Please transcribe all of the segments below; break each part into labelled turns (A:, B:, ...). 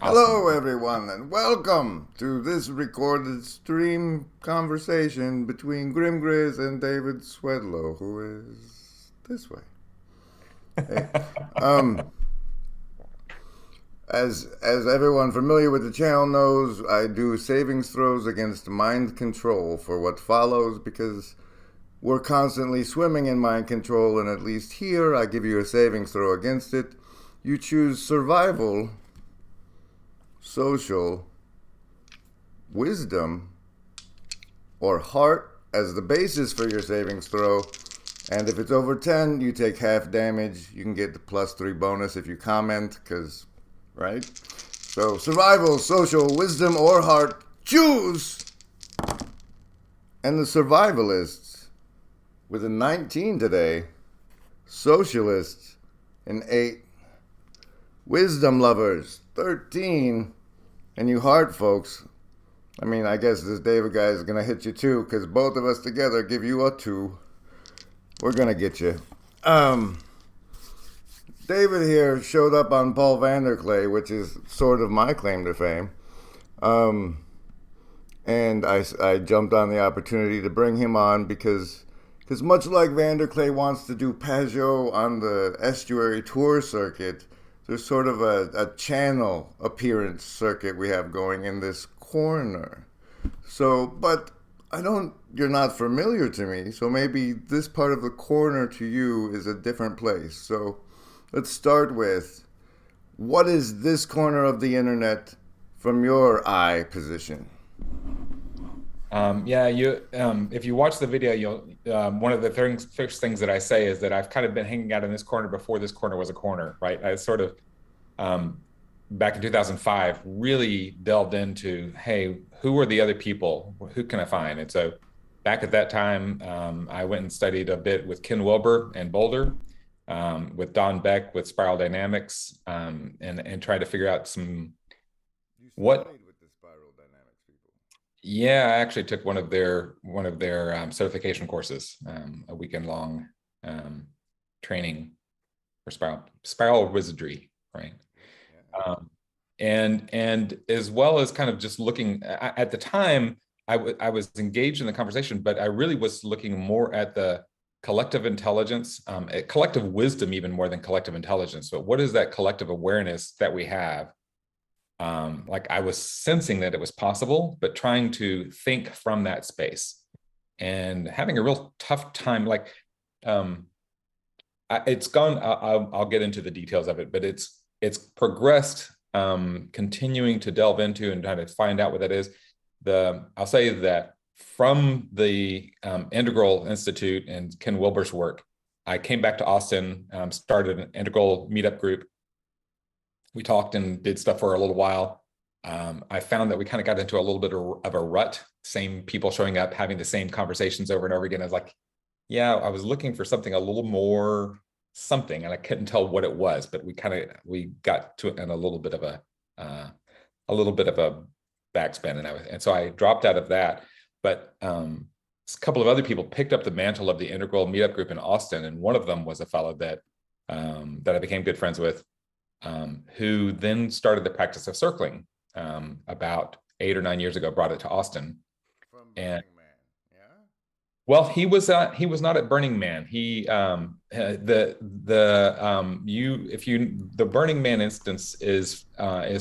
A: Hello,
B: Awesome.
A: everyone, and welcome to this recorded stream conversation between GrimGriz and David Swedlow, who is this way. Hey, um, as everyone familiar with the channel knows, I do savings throws against mind control for what follows because we're constantly swimming in mind control, and at least here I give you a savings throw against it. You choose survival, social, wisdom, or heart as the basis for your savings throw. And if it's over 10, you take half damage. You can get the +3 bonus if you comment, because, right? So, survival, social, wisdom, or heart, choose! And the survivalists, with a 19 today, socialists, an 8, wisdom lovers, 13, and you heart folks, I mean, I guess this David guy is going to hit you too, because both of us together give you a 2. We're going to get you. Um, David here showed up on Paul Vanderklay, which is sort of my claim to fame. Um, and I jumped on the opportunity to bring him on because much like Vanderklay wants to do Pajot on the estuary tour circuit, there's sort of a channel appearance circuit we have going in this corner. So, but you're not familiar to me, so maybe this part of the corner to you is a different place. So let's start with, what is this corner of the internet from your eye position?
B: Yeah, if you watch the video, you'll one of the first things that I say is that I've kind of been hanging out in this corner before this corner was a corner, right? I sort of um, back in 2005 really delved into, hey, who are the other people? Who can I find? And so back at that time, I went and studied a bit with Ken Wilber and Boulder, with Don Beck with Spiral Dynamics, and tried to figure out some
A: You
B: what.
A: studied with the spiral dynamics people.
B: Yeah, I actually took one of their certification courses, a weekend long um, training for spiral wizardry, right?
A: Yeah.
B: Um, and as well as kind of just looking at the time, I was engaged in the conversation, but I really was looking more at the collective intelligence, at collective wisdom, even more than collective intelligence. But what is that collective awareness that we have? Like I was sensing that it was possible, but trying to think from that space and having a real tough time. Like um, it's gone. I'll get into the details of it, but it's progressed. Continuing to delve into and trying to find out what that is. I'll say that from the Integral Institute and Ken Wilber's work, I came back to Austin, started an Integral meetup group. We talked and did stuff for a little while. I found that we kind of got into a little bit of a rut, same people showing up, having the same conversations over and over again. I was like, yeah, I was looking for something a little more something, and I couldn't tell what it was, but we got to it in a little bit of a backspin, and so I dropped out of that. But a couple of other people picked up the mantle of the Integral Meetup Group in Austin, and one of them was a fellow that I became good friends with, who then started the practice of circling about 8 or 9 years ago, brought it to Austin.
A: From
B: And
A: Burning Man. Yeah?
B: well, he was not at Burning Man. He the you if you the Burning Man instance is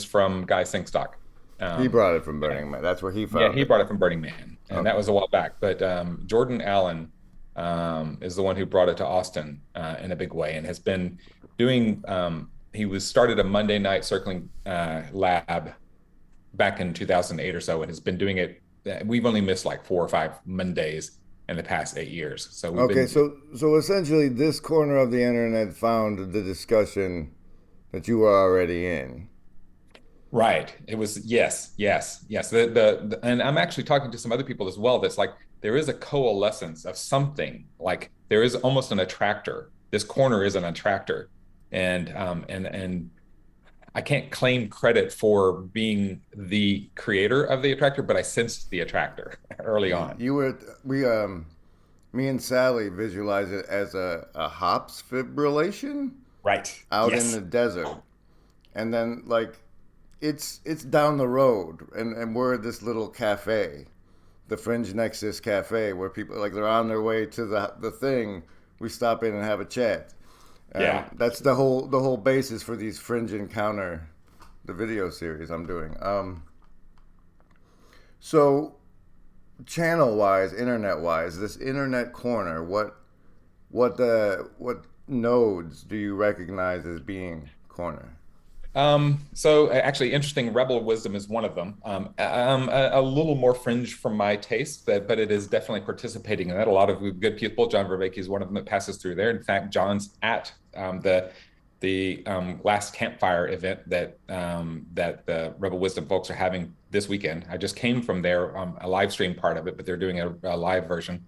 B: from Guy Singstock.
A: He
B: Um,
A: brought it from Burning Man. That's where he
B: yeah,
A: found
B: he
A: it.
B: brought it from Burning Man, and that
A: Okay.
B: was a while back. But Jordan Allen is the one who brought it to Austin in a big way, and has been doing. He was started a Monday night circling lab back in 2008 or so, and has been doing it. We've only missed like 4 or 5 Mondays in the past 8 years, so we've
A: Okay,
B: been
A: so essentially this corner of the internet found the discussion that you were already in.
B: right. It was yes, yes, yes. And I'm actually talking to some other people as well. That's like there is a coalescence of something. Like there is almost an attractor. This corner is an attractor, and I can't claim credit for being the creator of the attractor, but I sensed the attractor early
A: Yeah,
B: on.
A: you were we me and Sally visualize it as a hops fibrillation
B: Right.
A: out in the
B: Yes.
A: desert. And then like it's down the road, and we're at this little cafe, the Fringe Nexus Cafe, where people like they're on their way to the thing. We stop in and have a chat.
B: Yeah.
A: That's the whole basis for these Fringe Encounter, the video series I'm doing. So channel wise, internet wise, this internet corner, what nodes do you recognize as being corner?
B: So actually, interesting. Rebel Wisdom is one of them. A little more fringe from my taste, but it is definitely participating in that. A lot of good people. John Vervaeke is one of them that passes through there. In fact, John's at the last campfire event that the Rebel Wisdom folks are having this weekend. I just came from there, a live stream part of it, but they're doing a live version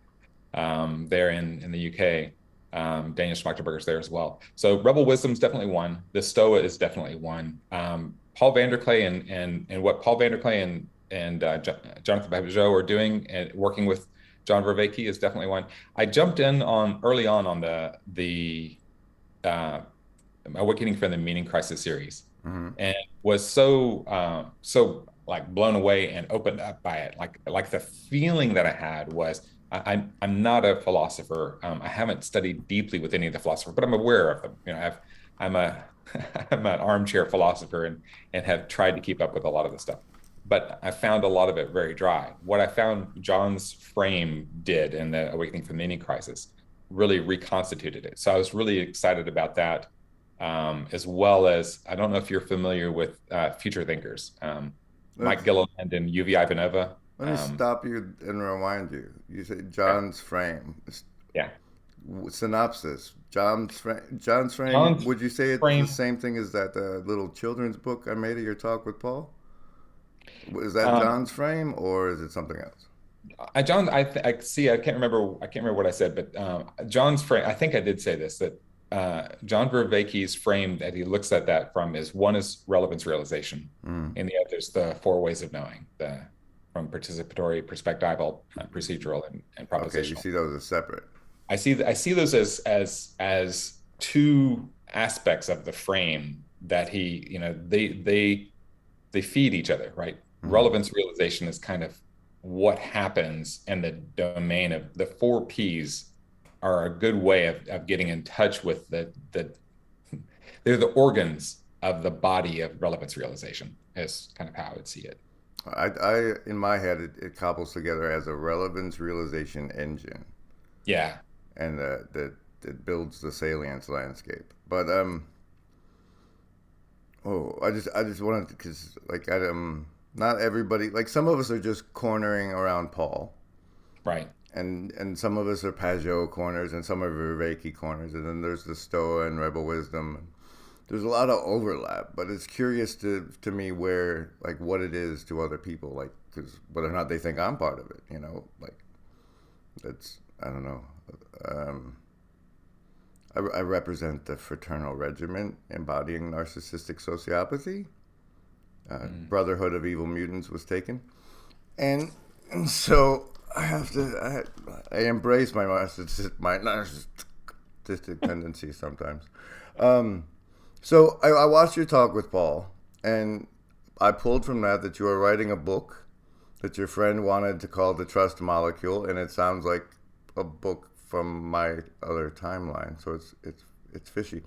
B: there in the UK. Daniel Schmachterberger's there as well. So Rebel Wisdom's definitely one. The Stoa is definitely one. Paul Vanderklay and what Paul Vanderklay and Jonathan Pajot are doing and working with John Vervaeke is definitely one. I jumped in on early on the Awakening from the Meaning Crisis series, and was so like blown away and opened up by it. Like the feeling that I had was I'm not a philosopher. I haven't studied deeply with any of the philosophers, but I'm aware of them. You know, I'm a I'm an armchair philosopher and have tried to keep up with a lot of the stuff. But I found a lot of it very dry. What I found John's frame did in the Awakening from the Meaning Crisis really reconstituted it. So I was really excited about that, as well as I don't know if you're familiar with future thinkers, Mike Gilliland and Yuval Ivanova.
A: Let me stop you and rewind you. You say John's frame.
B: Yeah.
A: Synopsis. John's frame. Would you say it's the same thing as that little children's book I made of your talk with Paul? Is that John's frame or is it something else?
B: John, I see. I can't remember what I said, but John's frame. I think I did say this that John Vervaeke's frame that he looks at that from is one is relevance realization, and the other is the four ways of knowing. From participatory, perspectival, procedural, and propositional.
A: Okay, you see those as separate.
B: I see those as two aspects of the frame that they feed each other, right? Relevance realization is kind of what happens in the domain of the four P's are a good way of getting in touch with they're the organs of the body of relevance realization is kind of how I would see it.
A: I in my head it couples together as a relevance realization engine.
B: Yeah.
A: And that it builds the salience landscape. But I just wanted to, because like not everybody, like some of us are just cornering around Paul.
B: Right.
A: And some of us are Pajot corners and some are Vervaeke corners, and then there's the Stoa and Rebel Wisdom. There's a lot of overlap, but it's curious to me where, like, what it is to other people, like, because whether or not they think I'm part of it, you know, like, that's, I don't know. I represent the fraternal regiment embodying narcissistic sociopathy. Brotherhood of Evil Mutants was taken. And so I embrace my narcissistic tendencies sometimes. So I watched your talk with Paul, and I pulled from that you are writing a book that your friend wanted to call The Trust Molecule, and it sounds like a book from my other timeline, so it's fishy.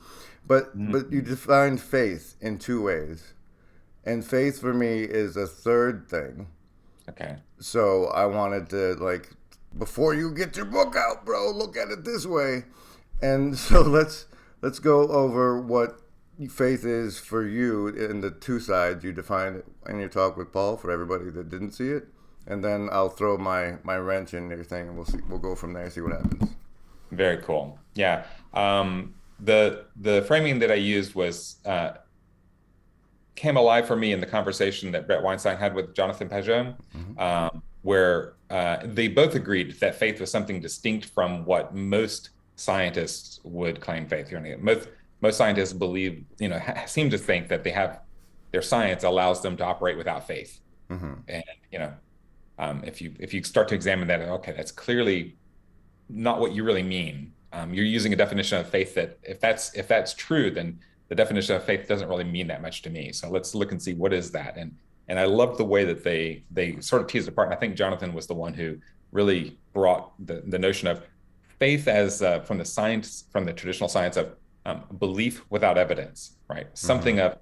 A: But you defined faith in two ways, and faith for me is a third thing.
B: Okay.
A: So I wanted to, like, before you get your book out, bro, look at it this way. And so let's go over what faith is for you in the two sides you defined it in your talk with Paul for everybody that didn't see it, and then I'll throw my wrench in your thing, and we'll go from there, see what happens.
B: Very cool. Yeah. The framing that I used was came alive for me in the conversation that Brett Weinstein had with Jonathan Pajot, where they both agreed that faith was something distinct from what most scientists would claim faith. Most scientists believe, seem to think that they have their science allows them to operate without faith. And if you start to examine that, okay, that's clearly not what you really mean. You're using a definition of faith that if that's true, then the definition of faith doesn't really mean that much to me. So let's look and see what is that. And I love the way that they sort of teased apart. And I think Jonathan was the one who really brought the notion of faith as from the traditional science of belief without evidence, right? Something of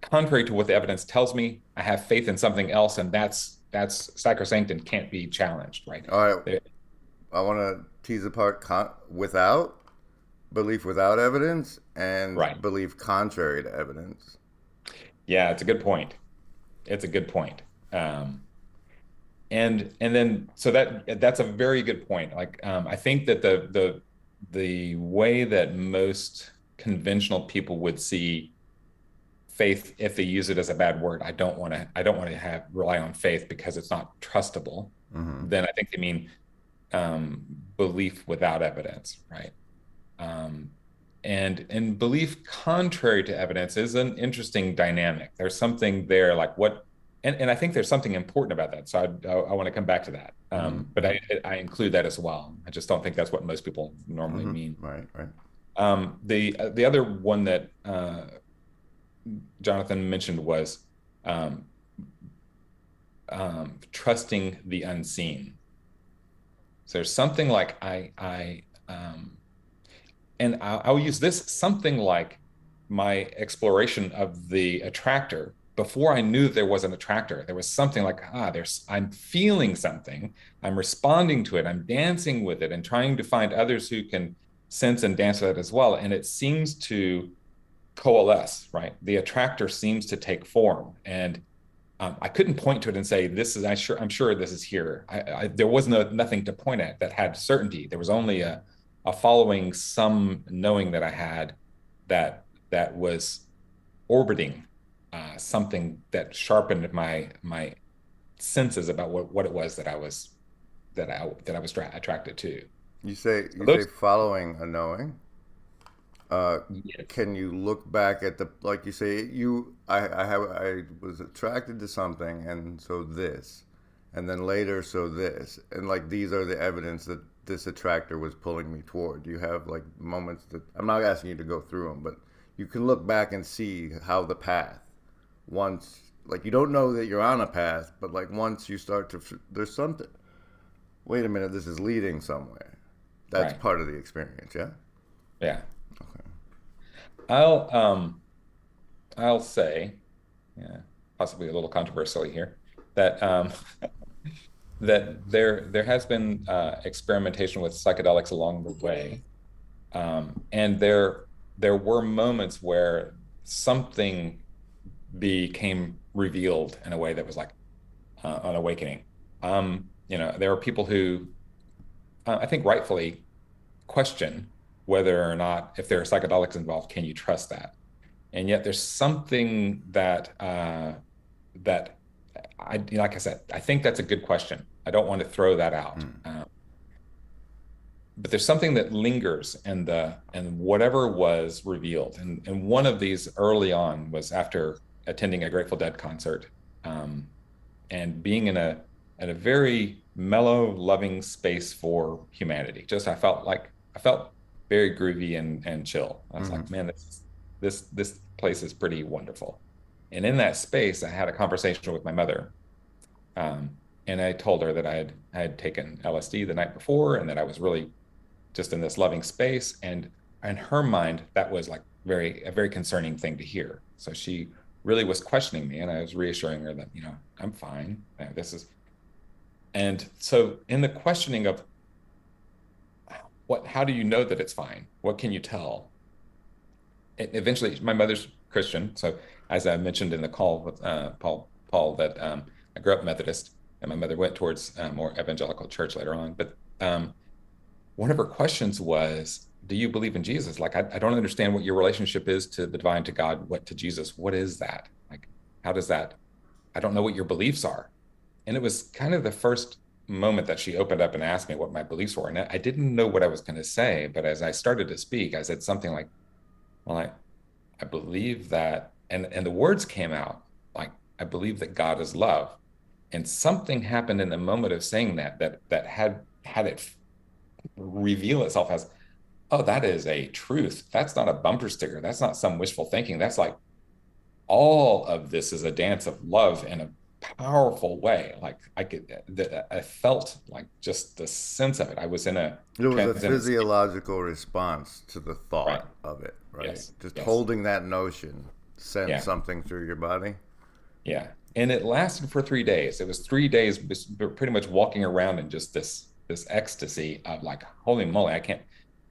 B: contrary to what the evidence tells me, I have faith in something else, and that's sacrosanct and can't be challenged, right?
A: All right. I want to tease apart without belief without evidence and
B: Right.
A: belief contrary to evidence.
B: Yeah, it's a good point. It's a good point. And then so that's a very good point. Like I think that the way that most conventional people would see faith, if they use it as a bad word, I don't want to have rely on faith because it's not trustable. Then I think they mean belief without evidence, right? And belief contrary to evidence is an interesting dynamic. There's something there, like what, and I think there's something important about that. So I want to come back to that. But I include that as well. I just don't think that's what most people normally mean.
A: Right.
B: The other one that Jonathan mentioned was trusting the unseen. So there's something like and I'll use this, something like my exploration of the attractor. Before I knew there was an attractor, there was something like, I'm feeling something, I'm responding to it, I'm dancing with it, and trying to find others who can sense and dance with it as well. And it seems to coalesce, right? The attractor seems to take form. And I couldn't point to it and say, I'm sure this is here. There was nothing to point at that had certainty. There was only a following, some knowing that I had that was orbiting something that sharpened my senses about what it was that I was attracted to.
A: You say following a knowing.
B: Yes.
A: Can you look back at like you say I was attracted to something, and so this, and then later so this, and like these are the evidence that this attractor was pulling me toward. Do you have like moments that, I'm not asking you to go through them, but you can look back and see how the path, once, like you don't know that you're on a path, but like once you start to, there's something, wait a minute, this is leading somewhere. That's
B: Right.
A: part of the experience. Yeah.
B: Yeah.
A: Okay.
B: I'll say, yeah, possibly a little controversially here, that that there has been experimentation with psychedelics along the way, and there were moments where something became revealed in a way that was like an awakening. There are people who I think rightfully question whether or not, if there are psychedelics involved, can you trust that? And yet there's something that like I said, I think that's a good question. I don't want to throw that out. But there's something that lingers in whatever was revealed. And one of these early on was after attending a Grateful Dead concert, and being in a very mellow, loving space for humanity. Just I felt very groovy and chill. I was like, man, this place is pretty wonderful. And in that space, I had a conversation with my mother, and I told her that I had taken LSD the night before, and that I was really just in this loving space. And in her mind, that was like a very concerning thing to hear. So she really was questioning me, and I was reassuring her that, I'm fine. And so in the questioning of how do you know that it's fine? What can you tell? Eventually, my mother's Christian. So as I mentioned in the call with Paul, that I grew up Methodist, and my mother went towards more evangelical church later on. But one of her questions was, do you believe in Jesus? Like, I don't understand what your relationship is to the divine, to God, to Jesus. What is that? Like, how does that, I don't know what your beliefs are. And it was kind of the first moment that she opened up and asked me what my beliefs were. And I didn't know what I was going to say, but as I started to speak, I said something like, well, I believe that, and the words came out like, I believe that God is love. And something happened in the moment of saying that had it reveal itself as, oh, that is a truth. That's not a bumper sticker. That's not some wishful thinking. That's like all of this is a dance of love in a powerful way. Like I felt like just the sense of it. I was in a
A: It was a
B: transcendent state.
A: physiological response to the
B: Right.
A: thought of it, right?
B: Yes.
A: Just
B: Yes.
A: holding that notion sent
B: Yeah.
A: something through your body.
B: Yeah. And it lasted for 3 days. It was 3 days, pretty much walking around in just this ecstasy of like, holy moly, I can't,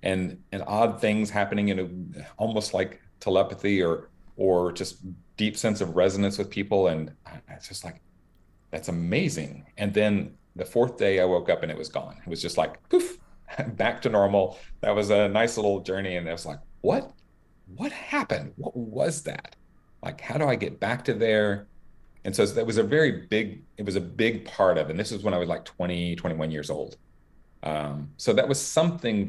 B: and odd things happening almost like telepathy or just deep sense of resonance with people. And it's just like, that's amazing. And then the fourth day I woke up and it was gone. It was just like poof, back to normal. That was a nice little journey. And I was like, what happened? What was that? Like, how do I get back to there? And so that was it was a big part of, and this is when I was like 20, 21 years old. So that was something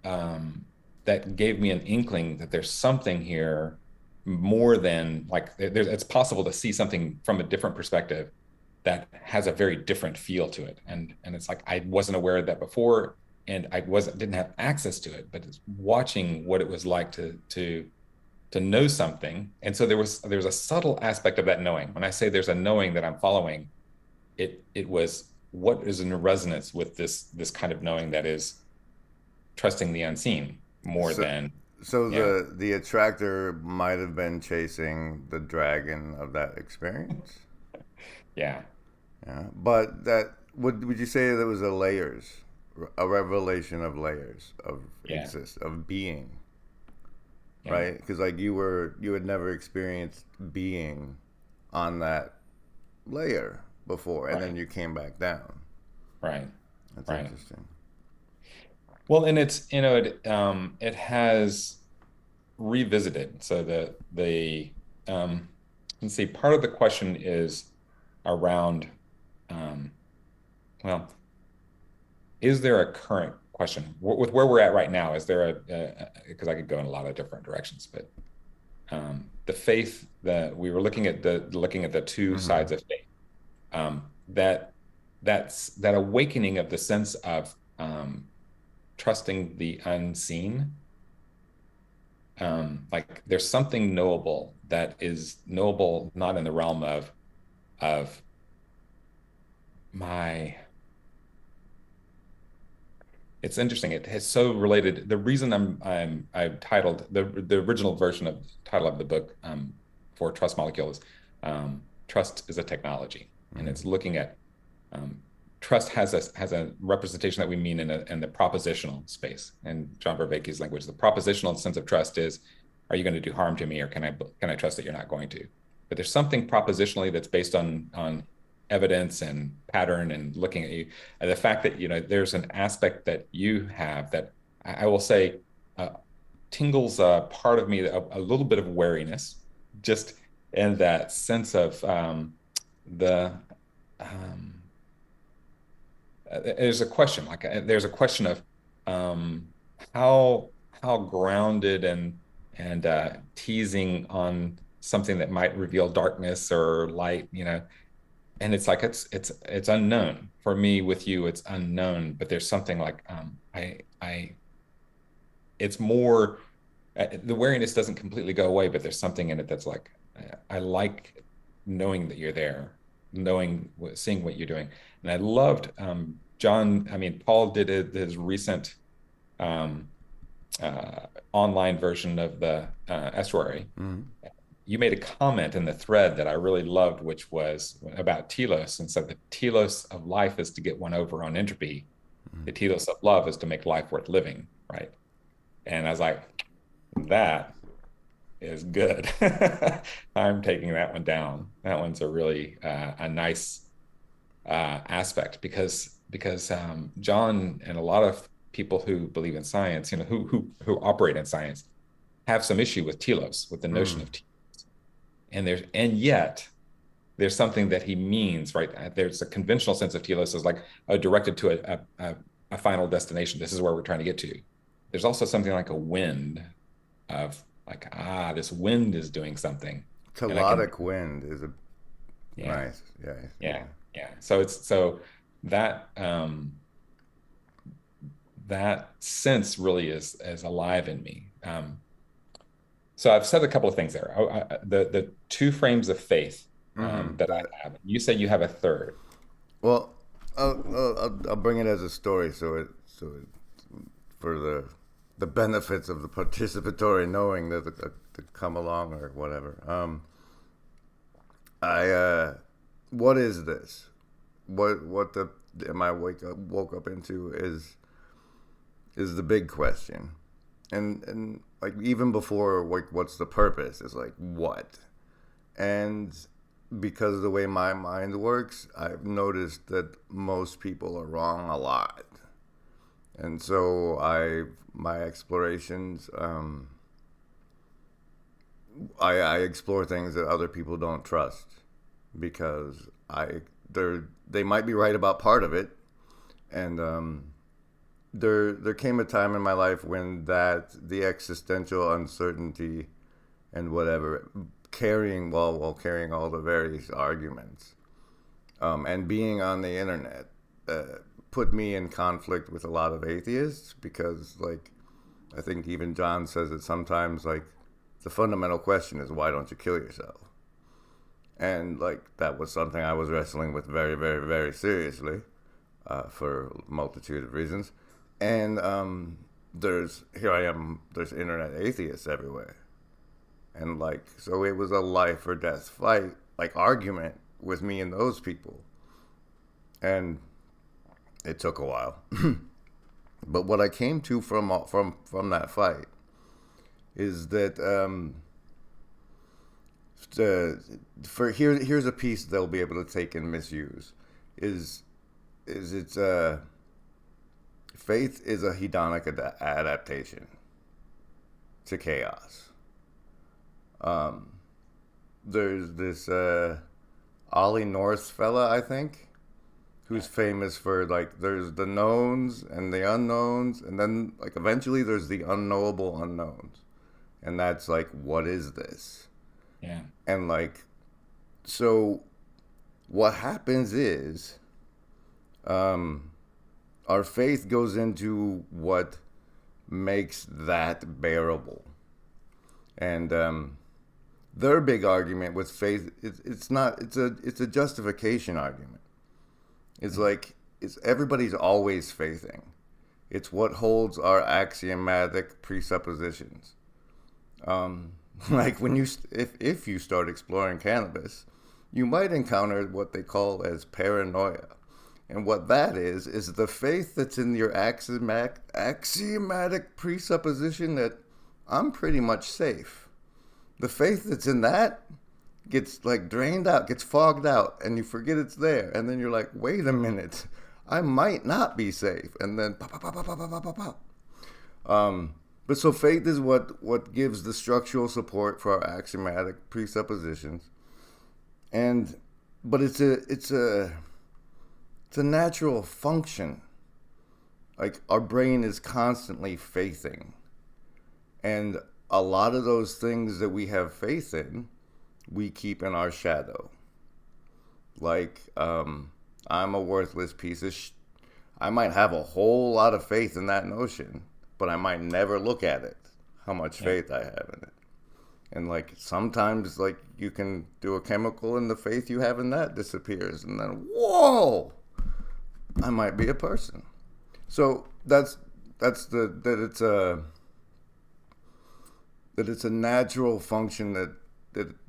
B: um, that gave me an inkling that there's something here more than like it's possible to see something from a different perspective that has a very different feel to it. And it's like I wasn't aware of that before, and I wasn't didn't have access to it, but it's watching what it was like to know something. And so there's a subtle aspect of that knowing. When I say there's a knowing that I'm following, it was what is in resonance with this kind of knowing that is trusting the unseen more
A: So,
B: than
A: so
B: yeah.
A: the attractor might have been chasing the dragon of that experience.
B: Yeah.
A: Yeah, but that would you say there was a layers, a revelation of layers of
B: Yeah.
A: of being,
B: Yeah.
A: right? Because like you had never experienced being on that layer before, and then
B: Right.
A: you came back down.
B: Right.
A: That's
B: Right.
A: interesting.
B: Well, and it's it has revisited. So the let's see, part of the question is around um well, is there a current question with where we're at right now? Is there because I could go in a lot of different directions, but the faith that we were looking at the two
A: Mm-hmm.
B: sides of faith, that that awakening of the sense of trusting the unseen. Like there's something knowable that is knowable, not in the realm of my it's interesting. It has so related. The reason I've titled the original version of the title of the book for Trust Molecule is Trust is a Technology, and
A: Mm-hmm.
B: it's looking at um, trust has a representation that we mean in the propositional space. And John Vervaeke's language, the propositional sense of trust is, are you going to do harm to me, or can I trust that you're not going to? But there's something propositionally that's based on evidence and pattern and looking at you, and the fact that there's an aspect that you have that I will say uh, tingles a part of me, a little bit of wariness, just in that sense of the um, there's a question of um, how grounded and teasing on something that might reveal darkness or light, and it's like it's unknown for me. With you it's unknown, but there's something like I it's more the wariness doesn't completely go away, but there's something in it that's like I like knowing that you're there, knowing seeing what you're doing. And I loved John, I mean Paul did his recent um online version of the estuary.
A: Mm-hmm.
B: You made a comment in the thread that I really loved, which was about telos, and said the telos of life is to get one over on entropy.
A: Mm-hmm.
B: The telos of love is to make life worth living, right? And I was like, that is good. I'm taking that one down. That one's a really a nice aspect because John and a lot of people who believe in science, who operate in science, have some issue with telos, with the notion
A: Mm.
B: of telos. And yet there's something that he means, right? There's a conventional sense of telos as like directed to a final destination. This is where we're trying to get to. There's also something like a wind of like, this wind is doing something. And I can,
A: Telodic wind is a
B: yeah,
A: nice. Yeah, yeah.
B: yeah, yeah. So it's so that that sense really is alive in me. So I've said a couple of things there. The two frames of faith that I
A: That
B: have. You say you have a third.
A: well, I'll bring it as a story, so it for the benefits of the participatory knowing that to come along or whatever. I what is this? What the am I woke up into is the big question, and like even before like what's the purpose is like what, and because of the way my mind works, I've noticed that most people are wrong a lot, and so my explorations. I explore things that other people don't trust because they might be right about part of it, and there came a time in my life when the existential uncertainty and whatever carrying while carrying all the various arguments and being on the internet put me in conflict with a lot of atheists because like I think even John says it sometimes like the fundamental question is why don't you kill yourself? And like that was something I was wrestling with very, very, very seriously for a multitude of reasons. And here I am. There's internet atheists everywhere, and like so it was a life or death fight, like argument with me and those people, and it took a while. But what I came to from that fight is that here's a piece they'll be able to take and misuse is it's faith is a hedonic adaptation to chaos. There's this Ollie North fella, I think, who's famous for like there's the knowns and the unknowns, and then like eventually there's the unknowable unknowns, and that's like what is this?
B: Yeah.
A: And like so what happens is our faith goes into what makes that bearable. And their big argument with faith it's not it's a justification argument. It's like it's everybody's always faithing. It's what holds our axiomatic presuppositions. Like when if you start exploring cannabis, you might encounter what they call as paranoia. And what that is the faith that's in your axiomatic presupposition that I'm pretty much safe. The faith that's in that gets like drained out, gets fogged out, and you forget it's there. And then you're like, wait a minute, I might not be safe. And then pop, pop, pop, pop, pop, pop, pop, pop. But so faith is what gives the structural support for our axiomatic presuppositions. But it's a natural function. Like our brain is constantly faithing. And a lot of those things that we have faith in, we keep in our shadow. Like, I'm a worthless piece of I might have a whole lot of faith in that notion, but I might never look at it, how much faith I have in it. And like sometimes like you can do a chemical and the faith you have in that disappears, and then whoa, I might be a person. So that it's a natural function that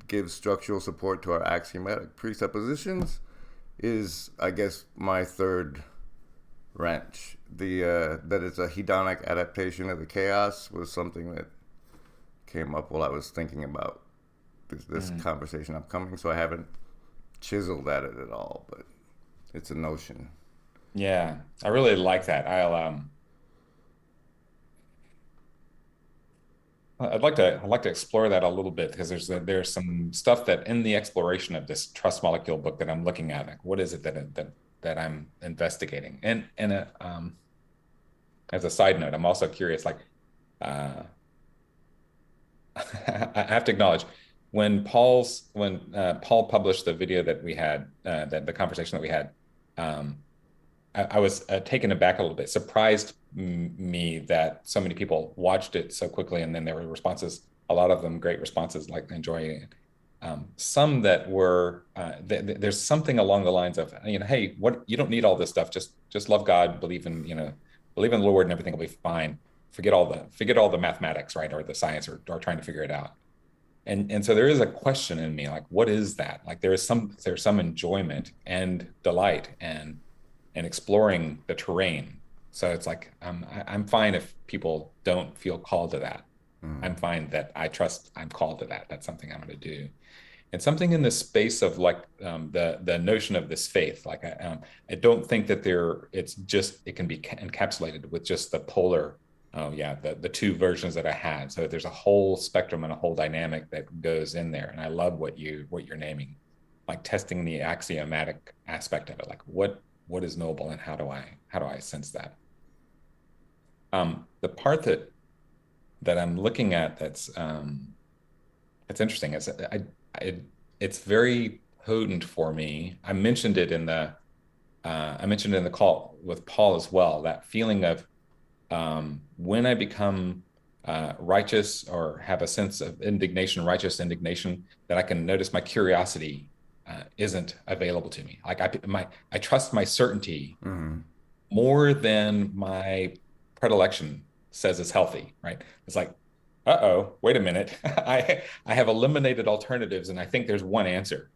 A: gives structural support to our axiomatic presuppositions is, I guess, my third wrench. That it's a hedonic adaptation of the chaos was something that came up while I was thinking about this conversation upcoming. So I haven't chiseled at it at all, but it's a notion.
B: Yeah, I really like that. I'd like to explore that a little bit because there's some stuff that in the exploration of this trust molecule book that I'm looking at, like what is it that I'm investigating? And as a side note, I'm also curious, like uh, I have to acknowledge when Paul published the video that we had, that the conversation that we had, I was taken aback a little bit, surprised me that so many people watched it so quickly, and then there were responses, a lot of them great responses, like enjoying it. Some that were there's something along the lines of, hey, what, you don't need all this stuff. Just love God, believe in the Lord, and everything will be fine. Forget all the mathematics, right, or the science, or trying to figure it out. And so there is a question in me, like, what is that? Like, there's some enjoyment and delight and exploring the terrain. So it's like, I'm fine if people don't feel called to that.
A: Mm.
B: I'm fine that I trust I'm called to that. That's something I'm going to do. And something in the space of, like, the notion of this faith, like, I don't think that it can be encapsulated with just the polar, oh yeah, the two versions that I had. So there's a whole spectrum and a whole dynamic that goes in there. And I love what you're naming, like testing the axiomatic aspect of it. Like, what is noble, and how do I sense that? The part that I'm looking at that's interesting is, I it's very potent for me. I mentioned it in the call with Paul as well, that feeling of, when I become righteous, or have a sense of indignation, righteous indignation, that I can notice my curiosity isn't available to me. Like, I trust my certainty
A: Mm.
B: more than my predilection says is healthy, right? It's like, uh-oh, wait a minute. I have eliminated alternatives, and I think there's one answer.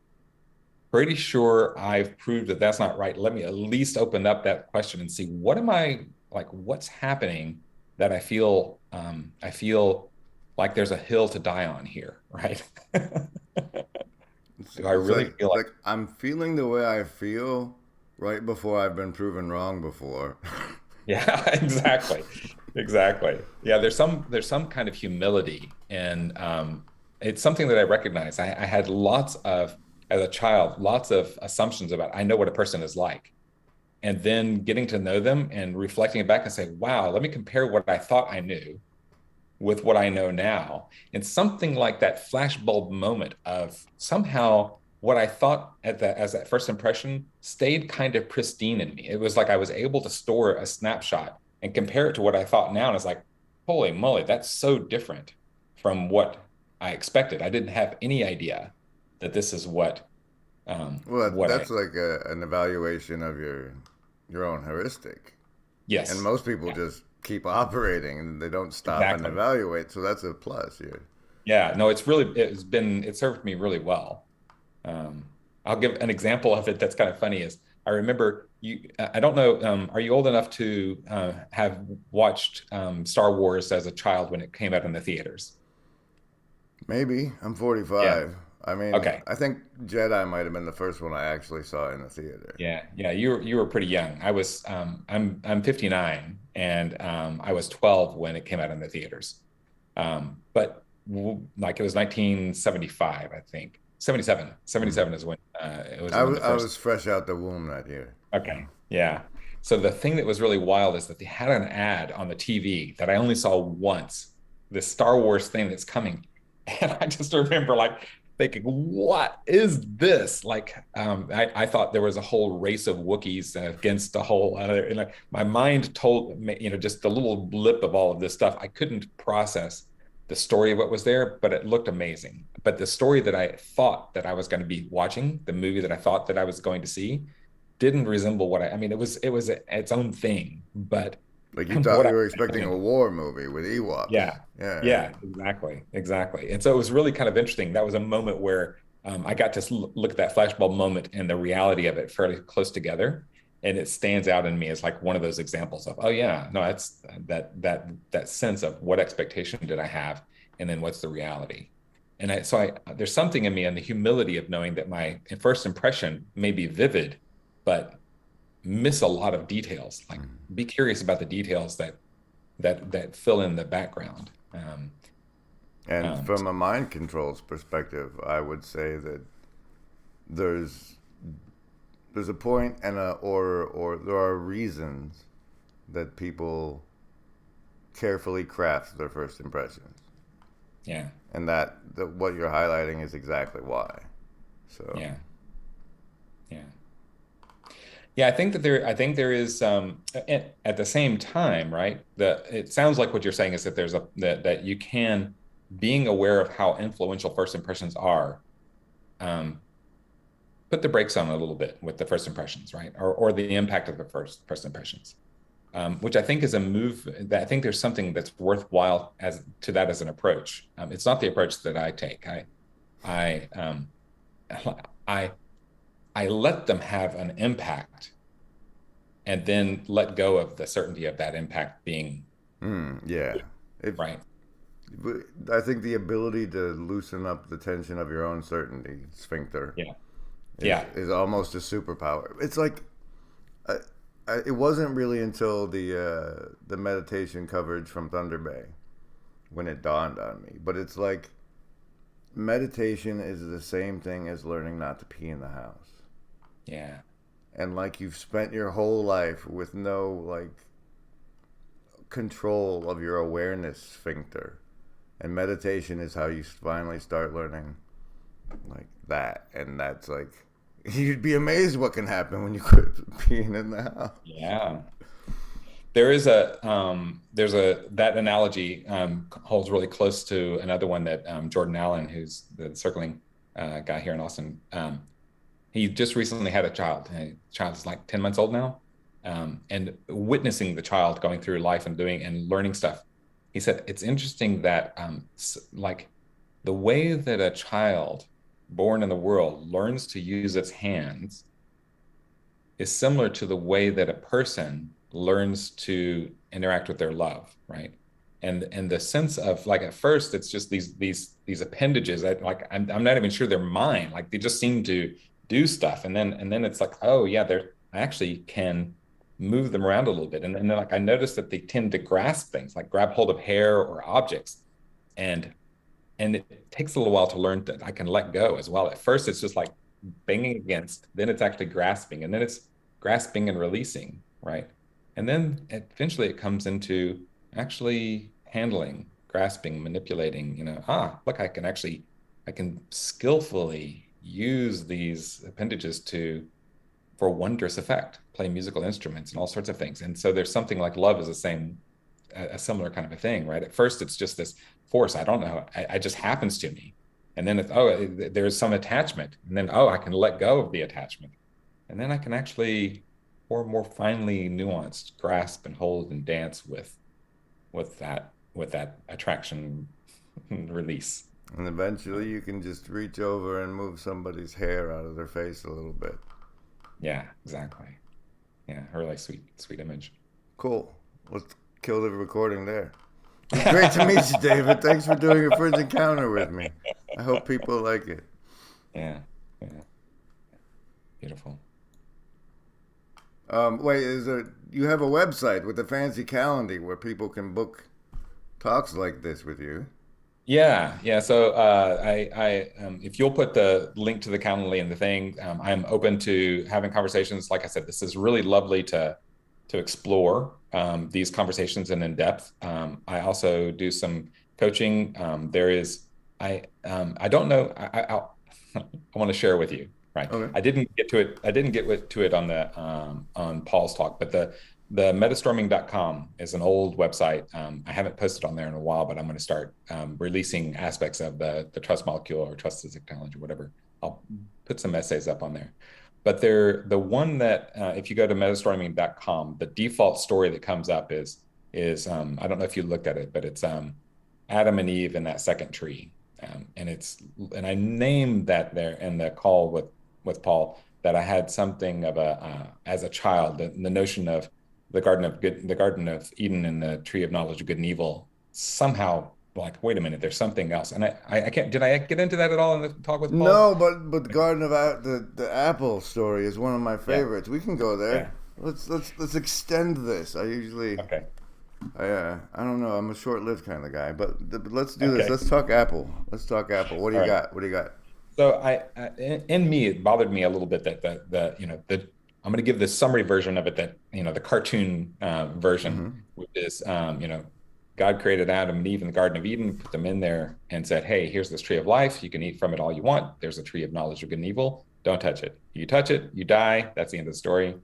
B: Pretty sure I've proved that that's not right. Let me at least open up that question and see, what's happening, that I feel like there's a hill to die on here, right?
A: It's,
B: Do I
A: it's
B: really
A: like
B: feel
A: it's
B: like,
A: like I'm feeling the way I feel right before I've been proven wrong before.
B: yeah, exactly. Exactly. Yeah, there's some kind of humility, and it's something that I recognize. I had as a child, lots of assumptions about, I know what a person is like, and then getting to know them and reflecting it back and say, wow, let me compare what I thought I knew with what I know now. And something like that flashbulb moment of, somehow what I thought as that first impression stayed kind of pristine in me. It was like I was able to store a snapshot and compare it to what I thought now. And it's like, holy moly, that's so different from what I expected. I didn't have any idea that this is
A: Well,
B: what I,
A: that's like an evaluation of your own heuristic, and
B: yes,
A: most people
B: yeah,
A: just keep operating and they don't stop and
B: exactly.
A: evaluate. So that's a plus here.
B: Yeah, no, it served me really well. I'll give an example of it that's kind of funny. Is, I remember I don't know, are you old enough to have watched Star Wars as a child when it came out in the theaters?
A: Maybe I'm
B: Yeah.
A: 45. I mean,
B: Okay.
A: I think Jedi might have been the first one I actually saw in the theater.
B: Yeah. Yeah. You were pretty young. I'm 59, and I was 12 when it came out in the theaters. But like, it was 1975, I think. 77.
A: Mm.
B: 77 is
A: I
B: when
A: was
B: the
A: I
B: first.
A: was fresh out the womb that year.
B: Okay. Yeah. So the thing that was really wild is that they had an ad on the TV that I only saw once, this Star Wars thing that's coming. And I just remember, like, thinking, what is this? Like, I thought there was a whole race of Wookiees against a whole other, and like, my mind told me, just the little blip of all of this stuff. I couldn't process the story of what was there, but it looked amazing. But the story that I thought that I was going to be watching, the movie that I thought that I was going to see, didn't resemble what I mean, it was its own thing, but
A: Like you thought
B: what
A: you
B: I
A: were expecting a
B: imagined.
A: war movie with Ewoks.
B: Yeah.
A: Yeah.
B: Yeah, exactly. Exactly. And so it was really kind of interesting. That was a moment where I got to look at that flashbulb moment and the reality of it fairly close together. And it stands out in me as like one of those examples of, oh yeah, no, that's that sense of, what expectation did I have? And then what's the reality? And there's something in me, and the humility of knowing that my first impression may be vivid, but miss a lot of details. Like,
A: Mm.
B: be curious about the details that fill in the background.
A: And
B: Um,
A: from a mind controls perspective, I would say that there's there's a point and or there are reasons that people carefully craft their first impressions,
B: yeah,
A: and that what you're highlighting is exactly why. So
B: yeah, yeah. Yeah, I think there is at the same time, right? It sounds like what you're saying is that that you can, being aware of how influential first impressions are, um, put the brakes on a little bit with the first impressions, right? Or the impact of the first impressions. Which I think is a move that I think there's something that's worthwhile as to that as an approach. It's not the approach that I take. I I I let them have an impact and then let go of the certainty of that impact being
A: Yeah. If
B: right.
A: I think the ability to loosen up the tension of your own certainty sphincter
B: Yeah.
A: is
B: Yeah.
A: almost a superpower. It's like I, it wasn't really until the meditation coverage from Thunder Bay when it dawned on me. But it's like meditation is the same thing as learning not to pee in the house.
B: Yeah.
A: And like you've spent your whole life with no like control of your awareness sphincter. And meditation is how you finally start learning like that. And that's like you'd be amazed what can happen when you quit peeing in the house.
B: Yeah. There is there's a that analogy holds really close to another one that Jordan Allen, who's the circling guy here in Austin, he just recently had a child. The child is like 10 months old now. And witnessing the child going through life and doing and learning stuff, he said it's interesting that like the way that a child born in the world learns to use its hands is similar to the way that a person learns to interact with their love, right? And the sense of like at first it's just these appendages that like I'm not even sure they're mine. Like they just seem to do stuff, and then it's like, oh yeah, they're I actually can move them around a little bit, and then like I noticed that they tend to grasp things, like grab hold of hair or objects, and and it takes a little while to learn that I can let go as well. At first, it's just like banging against, then it's actually grasping, and then it's grasping and releasing, right? And then eventually it comes into actually handling, grasping, manipulating, look, I can skillfully use these appendages to for wondrous effect, play musical instruments and all sorts of things. And so there's something like love is the same, a similar kind of a thing, right? At first, it's just this force. I don't know. I just happens to me. And then there's some attachment. And then, I can let go of the attachment. And then I can actually more finely nuanced grasp and hold and dance with that attraction release.
A: And eventually you can just reach over and move somebody's hair out of their face a little bit.
B: Yeah, exactly. Yeah, a really sweet image.
A: Cool. Let's kill the recording there. It's great to meet you, David. Thanks for doing a Fringe Encounter with me. I hope people like it.
B: Yeah, yeah, beautiful.
A: Wait, you have a website with a fancy calendar where people can book talks like this with you?
B: Yeah, yeah. So if you'll put the link to the Calendly in the thing, I'm open to having conversations. Like I said, this is really lovely to explore these conversations and in depth. I also do some coaching. There is I don't know. I want to share with you. Right.
A: Okay.
B: I didn't get to it. I didn't get to it on the on Paul's talk, but the metastorming.com is an old website. I haven't posted on there in a while, but I'm going to start releasing aspects of the trust molecule or trust as technology, whatever. I'll put some essays up on there. But the one that if you go to metastorming.com, the default story that comes up is I don't know if you looked at it, but it's Adam and Eve in that second tree, and I named that there in the call with Paul that I had something of a as a child the notion of the Garden of Eden and the tree of knowledge of good and evil somehow like, wait a minute, there's something else. And I can't, did I get into that at all in the talk with Paul?
A: No, but Garden of the Apple story is one of my
B: Yeah.
A: favorites. We can go
B: Yeah.
A: there. Let's extend this.
B: Okay.
A: I don't know. I'm a short-lived kind of guy, but let's do this.
B: Okay.
A: Let's talk Apple. Let's talk Apple. What do
B: All
A: you
B: right.
A: got? What do you got?
B: So in me, it bothered me a little bit that I'm going to give the summary version of it that, the cartoon version,
A: Mm-hmm.
B: which is, God created Adam and Eve in the Garden of Eden, put them in there and said, hey, here's this tree of life. You can eat from it all you want. There's a tree of knowledge of good and evil. Don't touch it. You touch it, you die. That's the end of the story.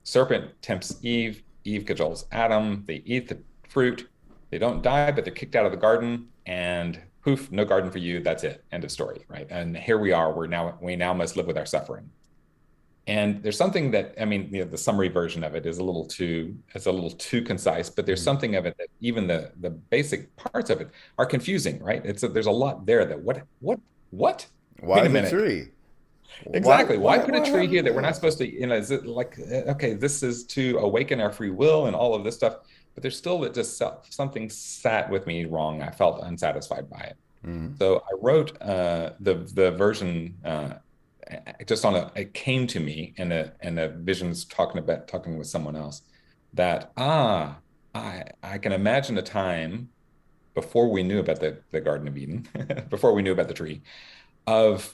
B: serpent tempts Eve. Eve cajoles Adam. They eat the fruit. They don't die, but they're kicked out of the garden. And poof, no garden for you. That's it. End of story. Right. And here we are. We now must live with our suffering. And there's something that, I mean, the summary version of it is it's a little too concise, but there's something of it that even the basic parts of it are confusing, right? There's a lot there that what?
A: Why
B: Wait a
A: the
B: minute.
A: tree?
B: Exactly. Why put a
A: What
B: tree
A: happened
B: here
A: to
B: that we're not
A: this?
B: supposed to, is it like, okay, this is to awaken our free will and all of this stuff, but there's still that just something sat with me wrong. I felt unsatisfied by it.
A: Mm-hmm.
B: So I wrote the version just on it came to me in a visions talking with someone else that I can imagine a time before we knew about the Garden of Eden, before we knew about the tree, of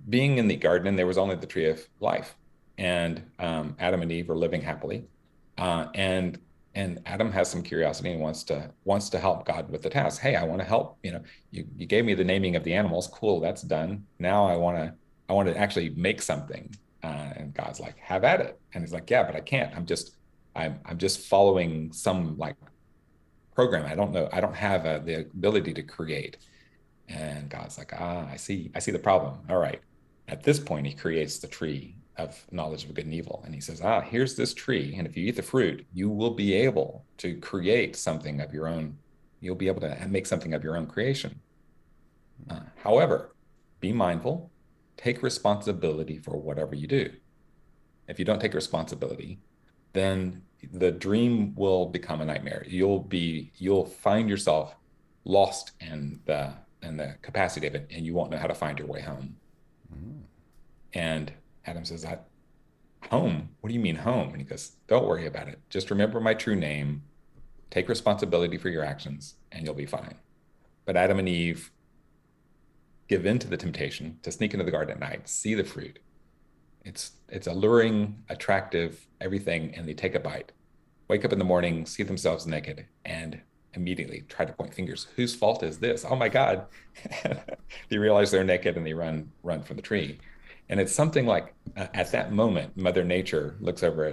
B: being in the garden, and there was only the tree of life, and Adam and Eve are living happily, and Adam has some curiosity and wants to help God with the task. Hey, I want to help. You gave me the naming of the animals. Cool, that's done. Now I want to actually make something. And God's like, have at it. And he's like, yeah, but I can't. I'm just following some like program. I don't know. I don't have the ability to create. And God's like, I see the problem. All right. At this point, he creates the tree of knowledge of good and evil. And he says, here's this tree. And if you eat the fruit, you will be able to create something of your own. You'll be able to make something of your own creation. However, be mindful, take responsibility for whatever you do. If you don't take responsibility, then the dream will become a nightmare. You'll find yourself lost in the capacity of it, and you won't know how to find your way home.
A: Mm-hmm.
B: And Adam says, home? What do you mean home? And he goes, don't worry about it. Just remember my true name, take responsibility for your actions, and you'll be fine. But Adam and Eve give in to the temptation to sneak into the garden at night, see the fruit. It's alluring, attractive, everything, and they take a bite. Wake up in the morning, see themselves naked, and immediately try to point fingers. Whose fault is this? Oh my God. They realize they're naked and they run from the tree. And it's something like at that moment, Mother Nature looks over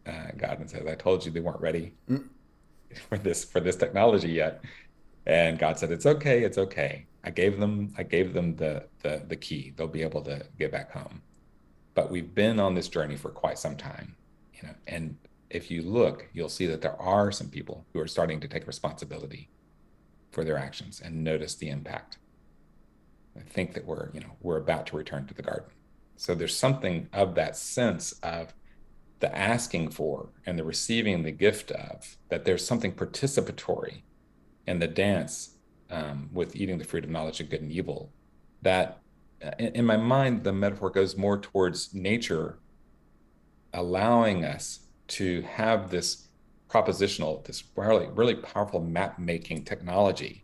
B: at God and says, I told you they weren't ready for this technology yet. And God said, it's okay, it's okay. I gave them the key. They'll be able to get back home. But we've been on this journey for quite some time, and if you look, you'll see that there are some people who are starting to take responsibility for their actions and notice the impact. I think that we're about to return to the garden. So there's something of that sense of the asking for and the receiving the gift of, that there's something participatory in the dance with eating the fruit of knowledge of good and evil, that in my mind, the metaphor goes more towards nature allowing us to have this this really, really powerful map making technology.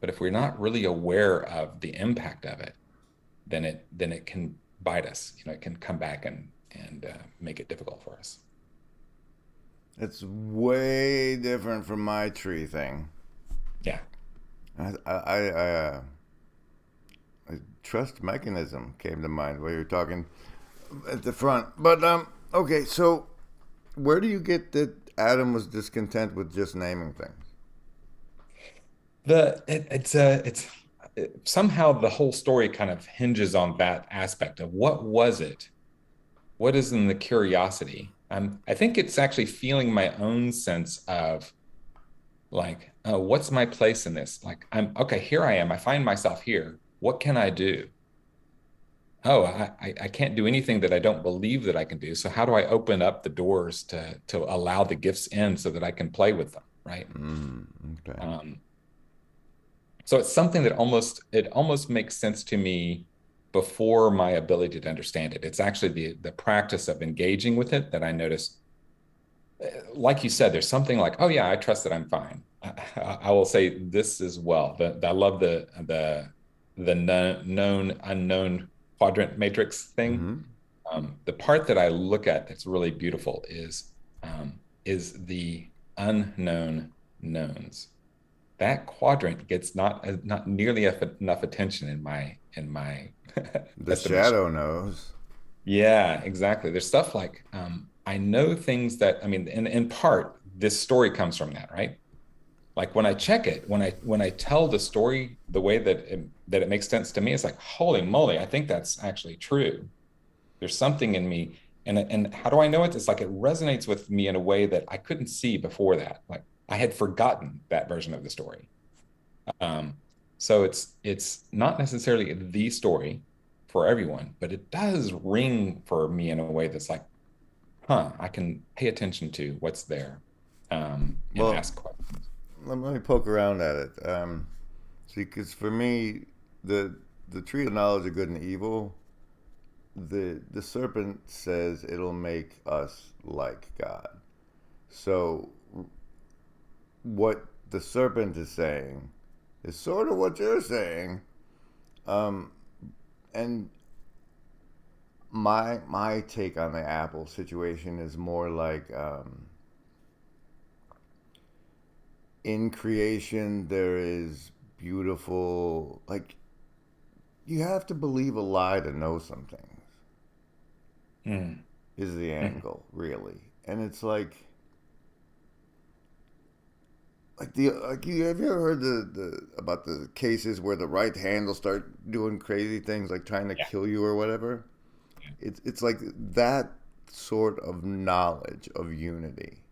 B: But if we're not really aware of the impact of it, then it can bite us. It can come back and make it difficult for us.
A: It's way different from my tree thing.
B: Yeah.
A: A trust mechanism came to mind while you're talking at the front. But okay, so where do you get that Adam was discontent with just naming things?
B: It's somehow the whole story kind of hinges on that aspect of what was it? What is in the curiosity? I think it's actually feeling my own sense of like, oh, what's my place in this? Like, I'm okay, here I am. I find myself here. What can I do? Oh, I can't do anything that I don't believe that I can do. So how do I open up the doors to allow the gifts in so that I can play with them, right?
A: Okay.
B: So it's something that almost makes sense to me before my ability to understand it. It's actually the practice of engaging with it that I notice. Like you said, there's something like, oh yeah, I trust that I'm fine. I will say this as well. I love the known unknown quadrant matrix thing.
A: Mm-hmm.
B: The part that I look at that's really beautiful is the unknown knowns. That quadrant gets not nearly enough attention in my
A: The
B: estimation.
A: shadow knows.
B: Yeah, exactly. There's stuff like I know things that, I mean, in part, this story comes from that, right? Like when I check it, when I tell the story the way that it makes sense to me, it's like, holy moly, I think that's actually true. There's something in me. And how do I know it? It's like it resonates with me in a way that I couldn't see before that. Like I had forgotten that version of the story. Um, so it's not necessarily the story for everyone, but it does ring for me in a way that's like, huh, I can pay attention to what's there, and
A: Well,
B: ask questions.
A: let me poke around at it. See, because for me, the the tree of knowledge of good and evil, the serpent says it'll make us like God. So what the serpent is saying is sort of what you're saying. Um, and my take on the Apple situation is more like in creation there is beautiful, like you have to believe a lie to know some things
B: Mm,
A: is the
B: mm,
A: angle really, and it's like the like you have you ever heard the about the cases where the right hand will start doing crazy things like trying to
B: yeah,
A: kill you or whatever.
B: yeah,
A: It's like that sort of knowledge of unity.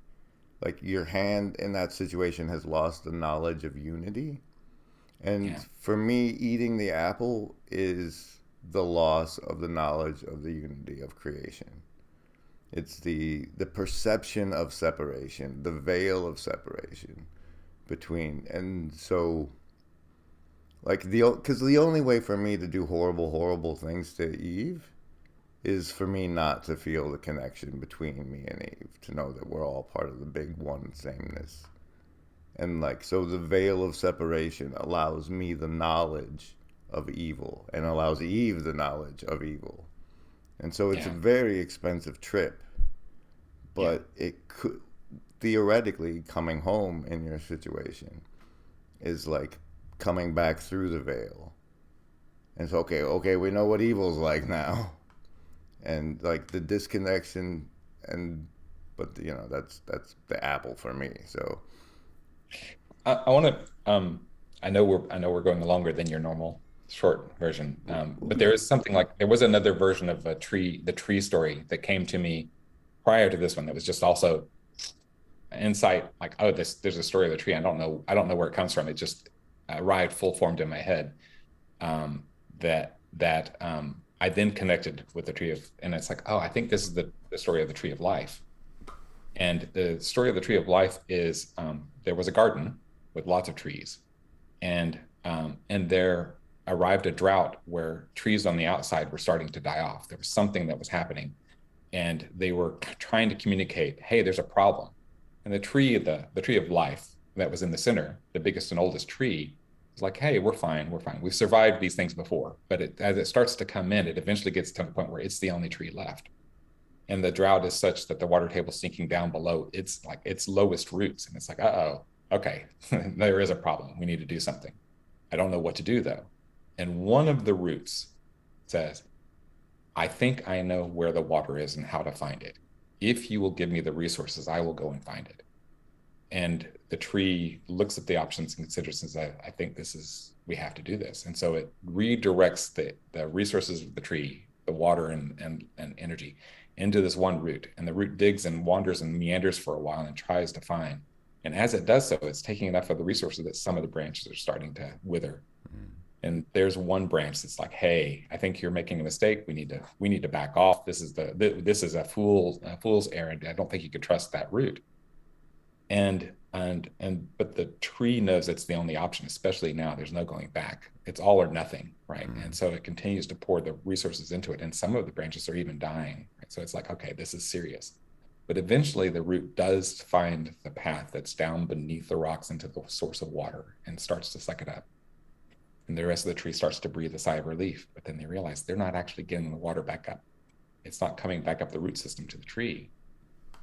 A: Like your hand in that situation has lost the knowledge of unity. And
B: yeah,
A: for me, eating the apple is the loss of the knowledge of the unity of creation. It's the perception of separation, the veil of separation between. And so like the because the only way for me to do horrible things to Eve is for me not to feel the connection between me and Eve, to know that we're all part of the big one sameness. And like, so the veil of separation allows me the knowledge of evil and allows Eve the knowledge of evil. And so it's a
B: yeah,
A: very expensive trip,
B: yeah,
A: but it could theoretically coming home in your situation is like coming back through the veil. And it's okay, we know what evil's like now. And like the disconnection and but you know that's the apple for me. So
B: I want to. I know we're going longer than your normal short version, but there is something like there was another version of a tree, the tree story that came to me prior to this one that was just also an insight. Like, oh, this there's a story of the tree. I don't know where it comes from. It just arrived full formed in my head. That I then connected with the tree of, and it's like, oh, I think this is the story of the tree of life. And the story of the tree of life is there was a garden with lots of trees, and there arrived a drought where trees on the outside were starting to die off. There was something that was happening, and they were trying to communicate, "Hey, there's a problem." And the tree of life that was in the center, the biggest and oldest tree, is like, "Hey, we're fine, we're fine. We've survived these things before." But as it starts to come in, it eventually gets to the point where it's the only tree left, and the drought is such that the water table sinking down below it's like its lowest roots, and it's like, uh-oh, okay, there is a problem, we need to do something. I don't know what to do though. And one of the roots says, I think I know where the water is and how to find it. If you will give me the resources, I will go and find it. And the tree looks at the options and considers and says, I think this is, we have to do this. And so it redirects the resources of the tree, the water and energy into this one root. And the root digs and wanders and meanders for a while and tries to find. And as it does so, it's taking enough of the resources that some of the branches are starting to wither. And there's one branch that's like, hey, I think you're making a mistake. We need to back off. This is a fool's errand. I don't think you could trust that root. And but the tree knows it's the only option, especially now. There's no going back. It's all or nothing, right? And so it continues to pour the resources into it, and some of the branches are even dying, right? So it's like, okay, this is serious. But eventually the root does find the path that's down beneath the rocks into the source of water and starts to suck it up. And the rest of the tree starts to breathe a sigh of relief. But then they realize they're not actually getting the water back up. It's not coming back up the root system to the tree.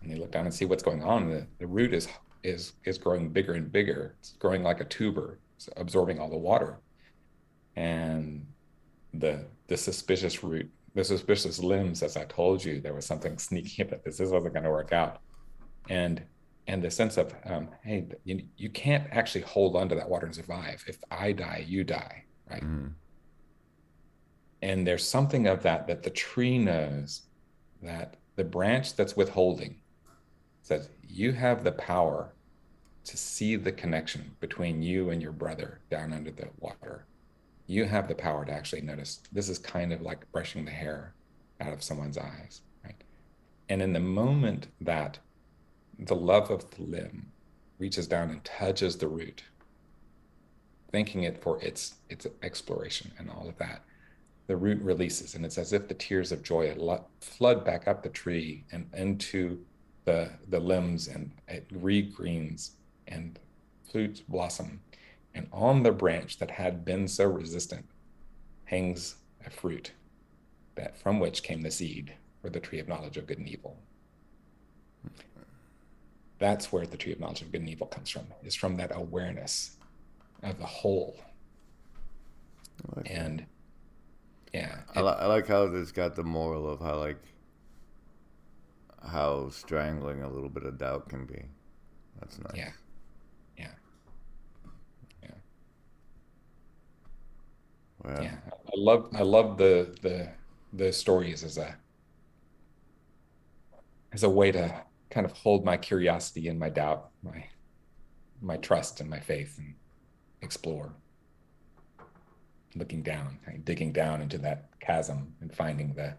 B: And they look down and see what's going on. The root is growing bigger and bigger. It's growing like a tuber, it's absorbing all the water. And the suspicious root the suspicious limbs, as I told you, there was something sneaky about this. This wasn't going to work out. And the sense of, hey, you can't actually hold on to that water and survive. If I die, you die, right?
A: Mm.
B: And there's something of that the tree knows, that the branch that's withholding says, you have the power to see the connection between you and your brother down under the water. You have the power to actually notice this is kind of like brushing the hair out of someone's eyes, right? And in the moment that the love of the limb reaches down and touches the root, thanking it for its exploration and all of that, the root releases, and it's as if the tears of joy flood back up the tree and into the limbs, and it regreens and fruits blossom. And on the branch that had been so resistant hangs a fruit that from which came the seed for the tree of knowledge of good and evil. That's where the tree of knowledge of good and evil comes from, is from that awareness of the whole.
A: Like
B: and yeah,
A: I like how this got the moral of how strangling a little bit of doubt can be. That's nice.
B: Yeah, yeah, yeah,
A: Well,
B: yeah. I love the stories as a way to kind of hold my curiosity and my doubt, my trust and my faith, and explore, looking down, digging down into that chasm and finding the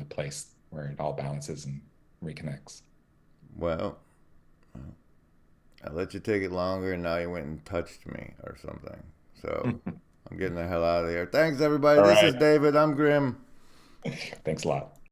B: place where it all balances and reconnects.
A: well, I let you take it longer, and now you went and touched me or something. So I'm getting the hell out of here. Thanks, everybody.
B: All
A: This is
B: right.
A: David. I'm Grim.
B: Thanks a lot.